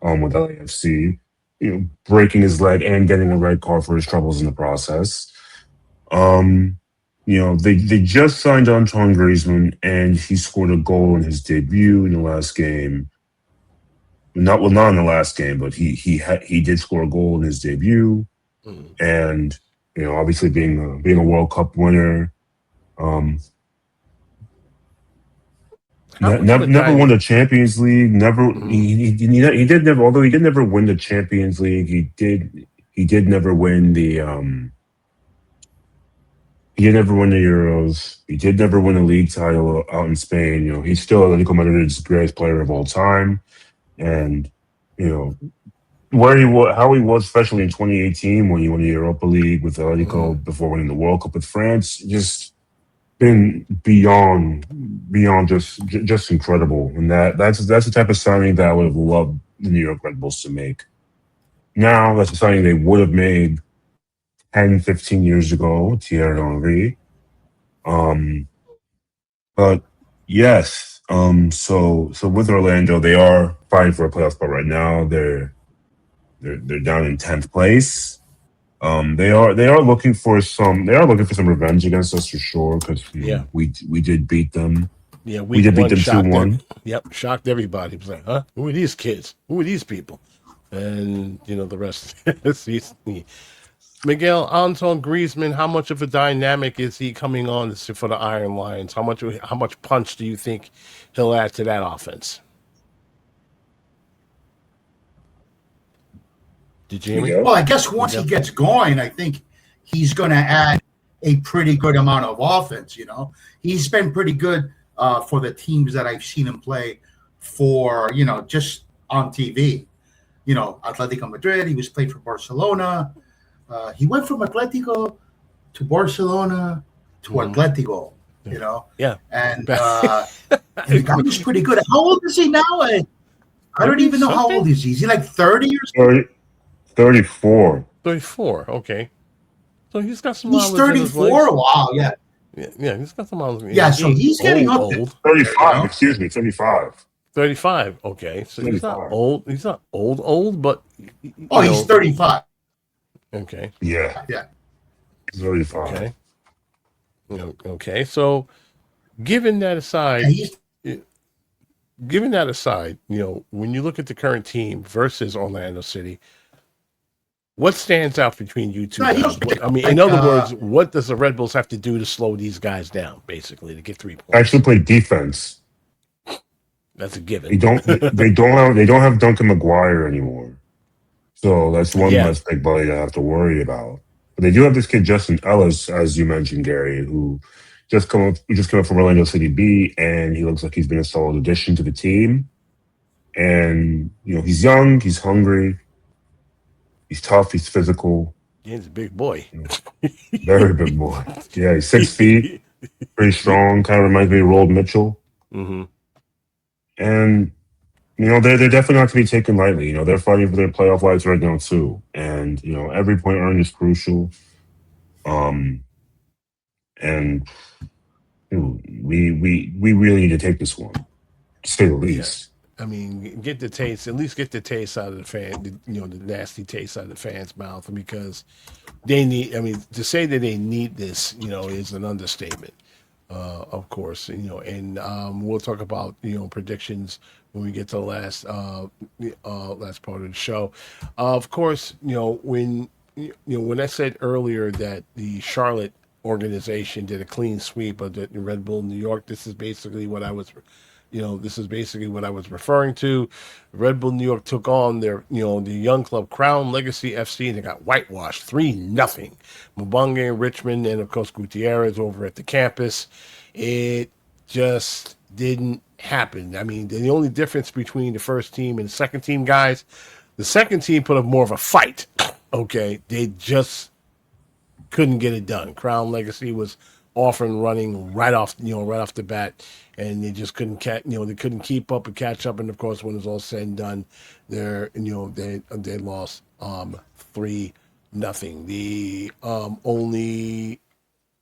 with LAFC. Breaking his leg and getting a red card for his troubles in the process. They just signed Antoine Griezmann, and he scored a goal in his debut in the last game. Not in the last game, but he did score a goal in his debut. And obviously being a World Cup winner, never won the Champions League. He did never. Although he did never win the Champions League, he did never win the. He did never win the Euros. He did never win a league title out in Spain. He's still Atletico Madrid's greatest player of all time, and how he was, especially in 2018 when he won the Europa League with Atletico before winning the World Cup with France, just been beyond just incredible. And that's the type of signing that I would have loved the New York Red Bulls to make. Now that's a signing they would have made 10, 15 years ago, Thierry Henry. But yes, so with Orlando, they are fighting for a playoff spot right now. They're down in 10th place. They are looking for some revenge against us for sure, because we did beat them. Yeah, we did beat them 2-1. Yep, shocked everybody. It was like, huh? Who are these kids? Who are these people? And the rest. Miguel, Antoine Griezmann, how much of a dynamic is he coming on for the Iron Lions? How much punch do you think he'll add to that offense? Did you hear me? Well, I guess once he gets going, I think he's going to add a pretty good amount of offense. He's been pretty good for the teams that I've seen him play for. Just on TV. Atletico Madrid. He was playing for Barcelona. He went from Atletico to Barcelona to Atletico, Yeah. And the guy was pretty good. How old is he now? I don't even know how old is he. Is he like 30 or something? 34. 34, okay. So he's got some mileage. He's 34? Wow, yeah. Yeah, he's got some mileage. Yeah, so he's getting up there. 35, excuse me, 35. 35, okay. So 35. He's not old. He's not old, but... he's 35. Okay. Yeah. He's 35. Okay. Okay. So, given that aside, when you look at the current team versus Orlando City, what stands out between you two guys? In other words, what does the Red Bulls have to do to slow these guys down, basically, to get 3 points? Actually, play defense. That's a given. They don't have Duncan McGuire anymore, so that's one less big body to have to worry about. But they do have this kid Justin Ellis, as you mentioned, Gary, who just come up from Orlando City B, and he looks like he's been a solid addition to the team. And he's young, he's hungry, he's tough, he's physical. He's a big boy. Very big boy. Yeah, he's 6 feet, pretty strong. Kind of reminds me of Rold Mitchell. Mm-hmm. And they're definitely not to be taken lightly. They're fighting for their playoff lives right now too. And every point earned is crucial. And we really need to take this one, to say the least. I mean, get the taste out of the fan, the nasty taste out of the fans' mouth, because they need. I mean, to say that they need this, is an understatement. Of course, and we'll talk about predictions when we get to the last part of the show. Of course, when I said earlier that the Charlotte organization did a clean sweep of the Red Bull New York, this is basically what I was referring to. Red Bull New York took on their, the young club Crown Legacy FC, and they got whitewashed 3-0. Mbonge, Richmond, and of course Gutierrez over at the campus. It just didn't happen. I mean, the only difference between the first team and the second team, guys, the second team put up more of a fight. Okay, they just couldn't get it done. Crown Legacy was off and running right off the bat, and they just couldn't they couldn't keep up and catch up. And of course, when it was all said and done, they lost 3-0. The only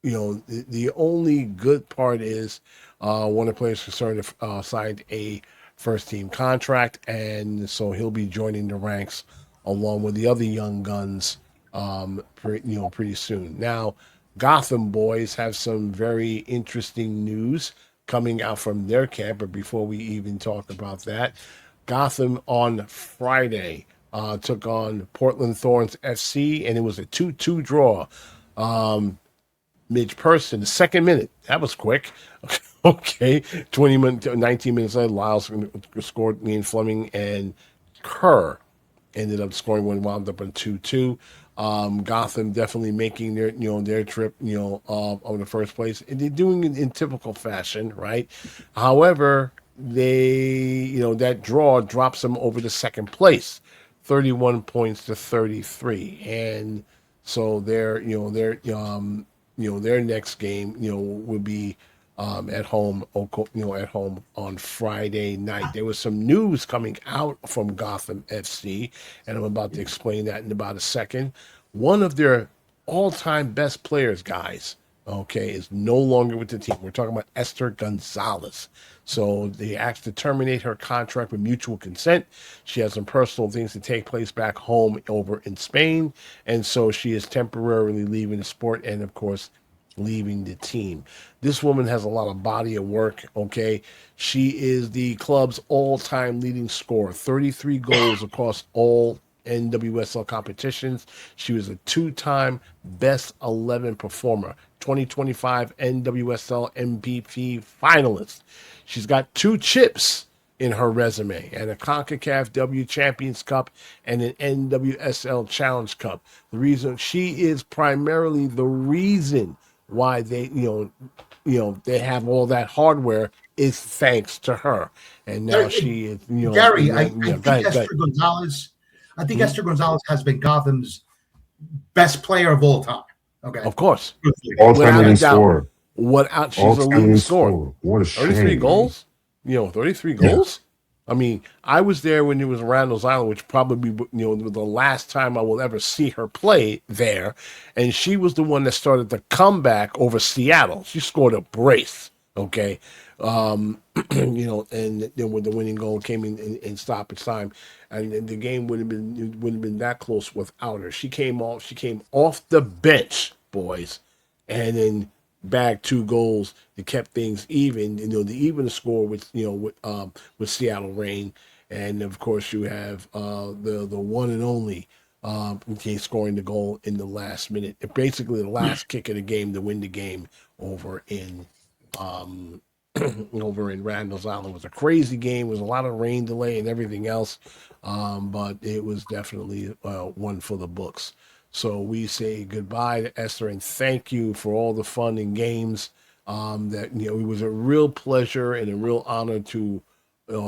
the only good part is one of the players concerned signed a first team contract, and so he'll be joining the ranks along with the other young guns pretty soon. Now, Gotham boys have some very interesting news coming out from their camp, but before we even talk about that, Gotham on Friday took on Portland Thorns FC, and it was a 2-2 draw. Midge Person, the second minute, that was quick. Okay, 19 minutes later, Lyles scored. Ian Fleming and Kerr ended up scoring one, wound up on 2-2. Gotham definitely making their trip over the first place, and they're doing it in typical fashion, right? However, they that draw drops them over the second place, 31 points to 33, and so their next game will be at home on Friday night. There was some news coming out from Gotham FC, and I'm about to explain that in about a second. One of their all-time best players, guys, is no longer with the team. We're talking about Esther Gonzalez. So they asked to terminate her contract with mutual consent. She has some personal things to take place back home over in Spain, and so she is temporarily leaving the sport and, of course, leaving the team. This woman has a lot of body of work, okay? She is the club's all-time leading scorer, 33 goals across all NWSL competitions. She was a 2-time Best 11 performer, 2025 NWSL MVP finalist. She's got 2 chips in her resume, and a CONCACAF W Champions Cup and an NWSL Challenge Cup. The reason she is primarily the reason why they they have all that hardware is thanks to her. And now she is Garry, I think Esther Gonzalez. I think Esther Gonzalez has been Gotham's best player of all time. Okay, of course, all-time leading scorer. She's a leading scorer. What a shame. 33 goals. 33 goals. I mean, I was there when it was around Randall's Island, which probably the last time I will ever see her play there. And she was the one that started the comeback over Seattle. She scored a brace. Okay. And then when the winning goal came in stoppage time, and the game wouldn't have been that close without her. She came off the bench. boys, and then bagged 2 goals that kept things even. The even score with Seattle Reign, and of course you have the one and only scoring the goal in the last minute, basically the last kick of the game to win the game over in Randall's Island. It was a crazy game. It was a lot of rain delay and everything else, but it was definitely one for the books. So we say goodbye to Esther and thank you for all the fun and games. It was a real pleasure and a real honor to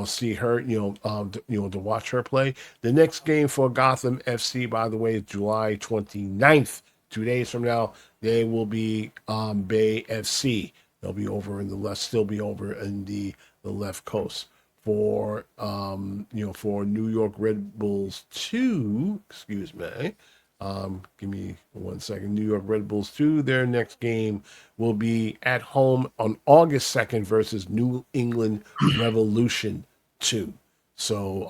see her, to watch her play. The next game for Gotham FC, by the way, is July 29th. 2 days from now, they will be Bay FC. They'll be over in the left, still be over in the left coast. For for New York Red Bulls 2, excuse me. Give me 1 second. New York Red Bulls 2, their next game will be at home on August 2nd versus New England Revolution 2. So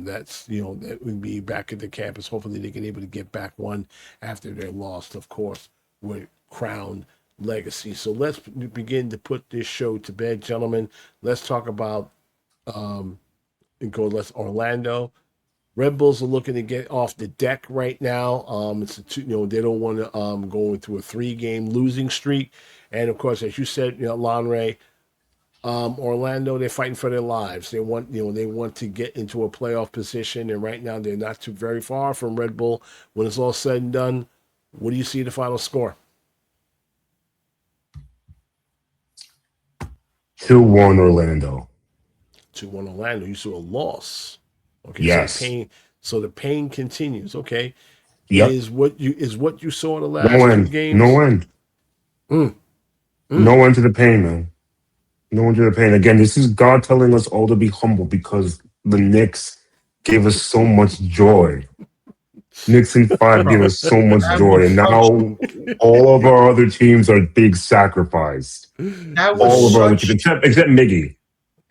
that's, that would be back at the campus. Hopefully they can able to get back one after their loss, of course, with Crown Legacy. So let's begin to put this show to bed, gentlemen. Let's talk about Orlando. Red Bulls are looking to get off the deck right now. They don't want to go into a 3-game losing streak. And of course, as you said, Lanre, Orlando, they're fighting for their lives. They want to get into a playoff position, and right now they're not too very far from Red Bull. When it's all said and done, what do you see the final score? 2-1 Orlando. 2-1 Orlando. You saw a loss. Okay. Yes. So the pain continues. Okay. Yep. Is what you saw the last 2 games? No end. No end to the pain, man. No end to the pain. Again, this is God telling us all to be humble because the Knicks gave us so much joy. Knicks in 5 gave us so much joy, and now all of our other teams are big sacrificed. All of our other teams, except Miggy.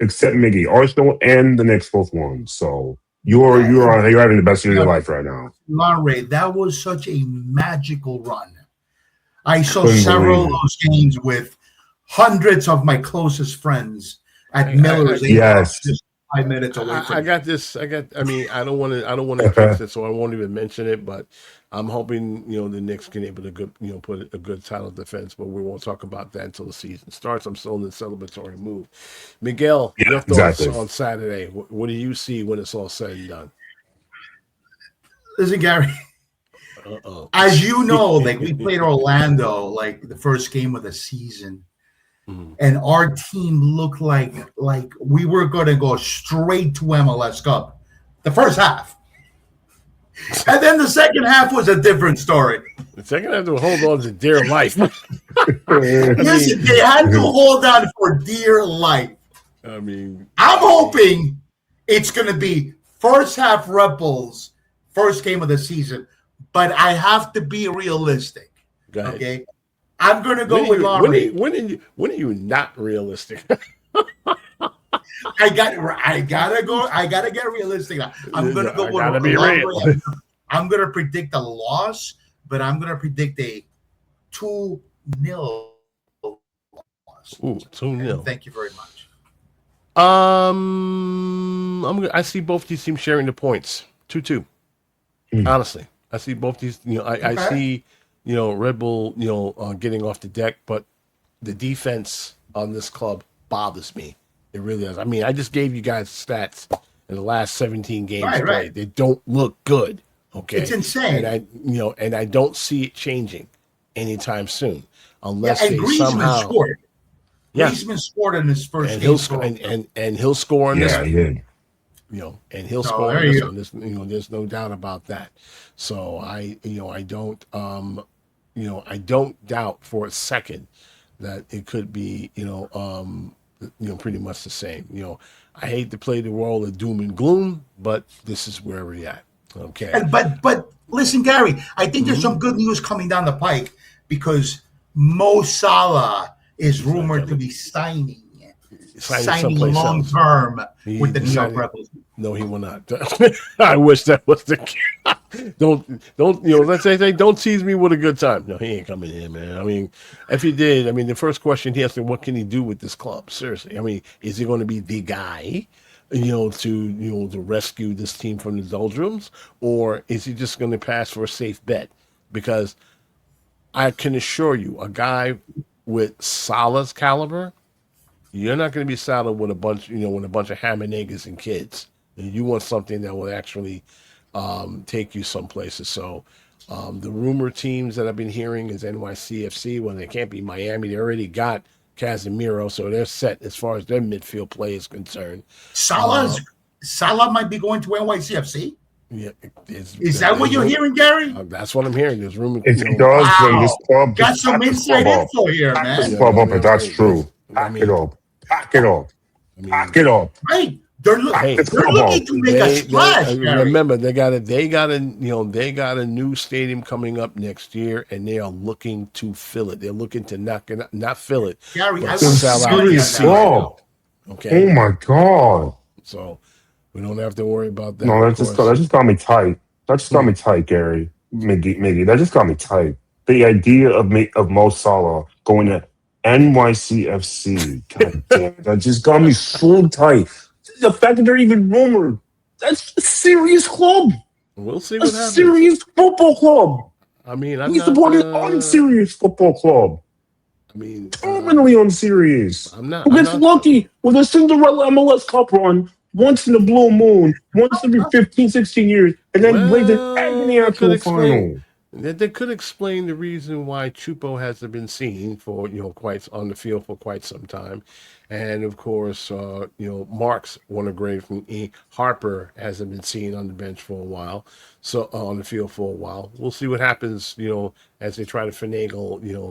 Except Miggy, Arsenal and the Knicks both won. So you're having the best year of your life right now. Lanre, that was such a magical run. I saw several of those games with hundreds of my closest friends at Miller's. Yes. Just 5 minutes away from I don't want to fix it, so I won't even mention it, but I'm hoping, the Knicks can able to put a good title defense, but we won't talk about that until the season starts. I'm still in the celebratory mood. Miguel, your thoughts on Saturday. What do you see when it's all said and done? Listen, Garry. As you know, we played Orlando, the first game of the season. And our team looked like we were going to go straight to MLS Cup. The first half. And then the second half was a different story. The second half to hold on to dear life. Listen, they had to hold on for dear life. I'm hoping it's going to be first half Red Bulls, first game of the season. But I have to be realistic. Go ahead. Okay? I'm going to go with Lanre. When are you not realistic? I gotta get realistic. I'm gonna go with real. I'm gonna predict a loss, but I'm gonna predict a 2-0 loss. Ooh, 2-0. Thank you very much. I see both these teams sharing the points. 2-2. Honestly, I see both these. I see Red Bull getting off the deck, but the defense on this club bothers me. It really does. I mean, I just gave you guys stats in the last 17 games played. Right. They don't look good. Okay, it's insane. And I don't see it changing anytime soon, unless and they Griezmann somehow scored. Griezmann scored in his first game. He'll score in this one. He did. And he'll score in this one. There's no doubt about that. So I don't doubt for a second that it could be, pretty much the same. I hate to play the role of doom and gloom, but this is where we're at. Okay. But listen, Garry, I think there's some good news coming down the pike because Mo Salah is rumored to be signing long term with the New York Red Bulls. No, he will not. I wish that was the case. don't let's say don't tease me with a good time. No, he ain't coming in, man. I mean, if he did, I mean, the first question he asked me, what can he do with this club? Seriously, I mean, is he going to be the guy, to rescue this team from the doldrums, or is he just going to pass for a safe bet? Because I can assure you, a guy with Salah's caliber, you're not going to be saddled with a bunch of ham and eggs and kids. And you want something that will actually take you some places. So the rumor teams that I've been hearing is NYCFC. Well, they can't be Miami. They already got Casemiro, so they're set as far as their midfield play is concerned. Salah might be going to NYCFC. Yeah, is that what you're hearing, Gary? That's what I'm hearing. There's rumor. If he does, then this club got some inside info here, man. This club up, if that's true. Pack it up. Pack it up. Pack it up. Right. They're looking to make a splash. Remember, they got a new stadium coming up next year, and they are looking to fill it. They're looking to not fill it. Gary, I was serious. Okay. Oh my God. So we don't have to worry about that. No, that just got me tight. That just got me tight, Gary. Miggy. That just got me tight. The idea of Mo Salah going to NYCFC. God damn it. That just got me so tight. The fact that they're even rumored, that's a serious club. We'll see what happens. A serious football club. I mean, he's supporting an unserious football club. I mean, terminally unserious. I'm not. Who gets lucky with a Cinderella MLS Cup run once in the blue moon, once every 15, 16 years, and then plays an agony actual final. That could explain the reason why Chupo hasn't been seen for quite on the field for quite some time, and of course Mark's one of great from Harper hasn't been seen on the bench for a while, so on the field for a while. We'll see what happens as they try to finagle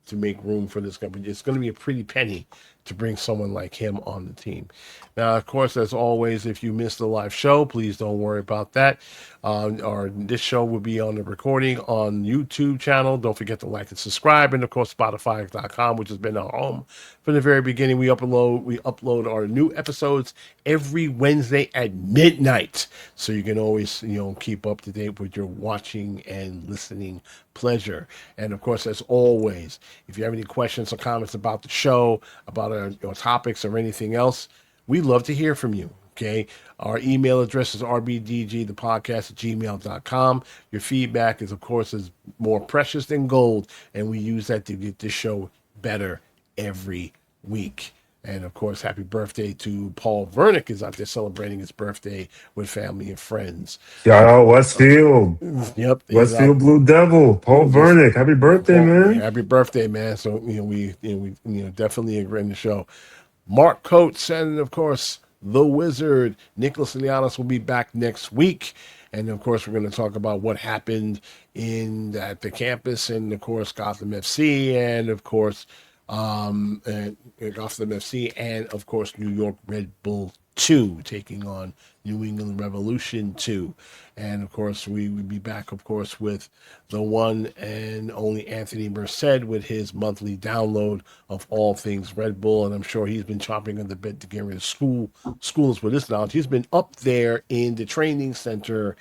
to make room for this company. It's going to be a pretty penny to bring someone like him on the team. Now, of course, as always, if you missed the live show, please don't worry about that. This show will be on the recording on YouTube channel. Don't forget to like and subscribe. And, of course, Spotify.com, which has been our home from the very beginning. We upload our new episodes every Wednesday at midnight. So you can always, keep up to date with your watching and listening pleasure. And, of course, as always, if you have any questions or comments about the show, about our topics or anything else, we'd love to hear from you. Okay. Our email address is rbdgthepodcast@gmail.com. Your feedback is, of course, is more precious than gold. And we use that to get this show better every week. And of course, happy birthday to Paul Vernick is out there celebrating his birthday with family and friends. Shout out Westfield. Yep. Westfield Blue Devil. Paul Vernick. Happy birthday, man. Happy birthday, man. So, we definitely agree in the show. Mark Coates and, of course, the Wizard, Nicholas Ilianos will be back next week. And, of course, we're going to talk about what happened at the campus and, of course, Gotham FC and, of course, Gotham FC and, of course, New York Red Bull 2 taking on New England Revolution 2. And, of course, we will be back, of course, with the one and only Anthony Merced with his monthly download of all things Red Bull. And I'm sure he's been chomping on the bit to get rid of schools with this knowledge. He's been up there in the training center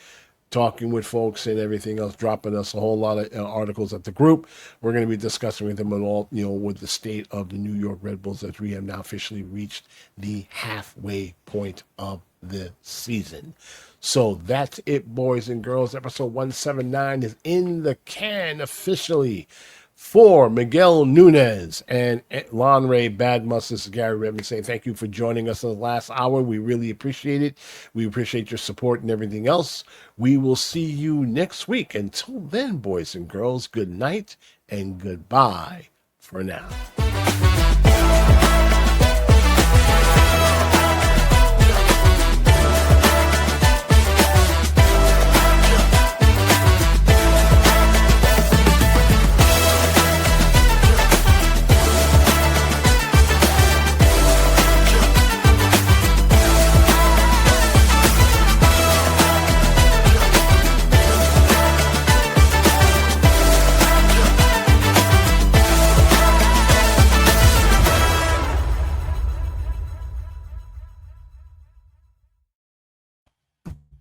talking with folks and everything else, dropping us a whole lot of articles at the group. We're going to be discussing with him all, with the state of the New York Red Bulls as we have now officially reached the halfway point of the season. So that's it, boys and girls. Episode 179 is in the can officially. For Miguel Nunez and Lanre Badmus, this is Garry Redmond saying thank you for joining us in the last hour. We really appreciate it. We appreciate your support and everything else. We will see you next week. Until then, boys and girls, good night and goodbye for now.